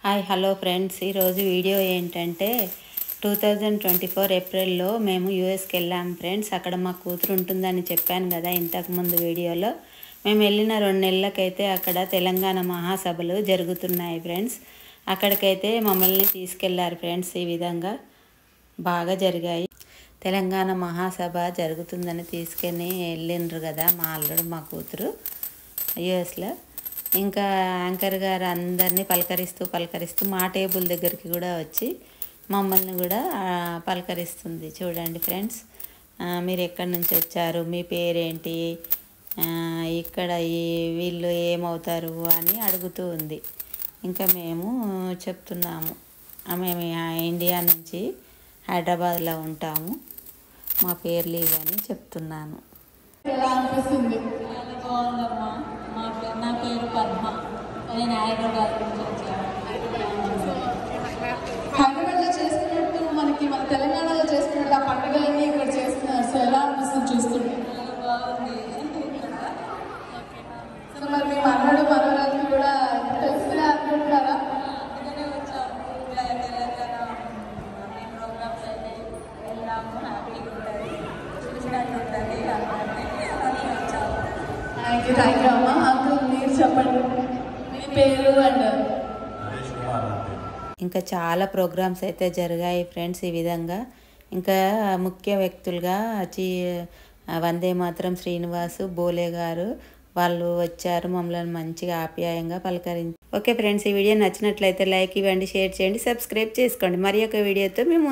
Hi hello friends, ఈరోజు video ఏంటంటే 2024 ఏప్రిల్లో మేము యూఎస్కి వెళ్ళాము ఫ్రెండ్స్. అక్కడ మా కూతురు ఉంటుందని చెప్పాను కదా ఇంతకుముందు వీడియోలో. మేము వెళ్ళిన 2 నెలలకైతే అక్కడ తెలంగాణ మహాసభలు జరుగుతున్నాయి ఫ్రెండ్స్. అక్కడికైతే మమ్మల్ని తీసుకెళ్లారు ఫ్రెండ్స్. ఈ విధంగా బాగా జరిగాయి. తెలంగాణ మహాసభ జరుగుతుందని తీసుకొని వెళ్ళిండ్రు కదా మా అల్లుడు మా కూతురు యూఎస్లో. ఇంకా యాంకర్ గారు అందరినీ పలకరిస్తూ మా టేబుల్ దగ్గరికి కూడా వచ్చి మమ్మల్ని కూడా పలకరిస్తుంది. చూడండి ఫ్రెండ్స్, మీరు ఎక్కడి నుంచి వచ్చారు, మీ పేరేంటి, ఇక్కడ వీళ్ళు ఏమవుతారు అని అడుగుతూ ఉంది. ఇంకా మేము చెప్తున్నాము, మేము ఇండియా నుంచి హైదరాబాద్లో ఉంటాము, మా పేర్లు ఇవని చెప్తున్నాను. ఎలా అనిపిస్తుంది? బాగుందమ్మా. నా పేరు పద్మ. నేను హైదరాబాద్ నుంచి వచ్చాను. హైదరాబాద్లో చేసుకున్నట్టు మన తెలంగాణలో చేసుకున్నట్టు ఆ పండుగలన్నీ ఇక్కడ చేస్తున్నారు. సో ఎలా అనిపిస్తుంది చూస్తుంటే? బాగుంది. సో మరి మీ మనవరాలకి కూడా తెలుసుకునే అనుకుంటున్నారా? అందుకనే వచ్చాము. ఇలా తెలంగాణ అన్ని ప్రోగ్రామ్స్ అయితే వెళ్ళాము. హ్యాపీగా ఉంటుంది, చూసినట్టు ఉంటుంది అని వచ్చాము. థ్యాంక్ యూ అమ్మ. అంకుల్ మీరు చెప్పండి, మీ పేరు అండ్. ఇంకా చాలా ప్రోగ్రామ్స్ అయితే జరిగాయి ఫ్రెండ్స్ ఈ విధంగా. ఇంకా ముఖ్య వ్యక్తులుగా వందే మాత్రం శ్రీనివాసు బోలే గారు వాళ్ళు వచ్చారు, మమ్మల్ని మంచిగా ఆప్యాయంగా పలకరించి. ఓకే ఫ్రెండ్స్, ఈ వీడియో నచ్చినట్లయితే లైక్ ఇవ్వండి, షేర్ చేయండి, సబ్స్క్రైబ్ చేసుకోండి. మరి ఒక వీడియోతో మేము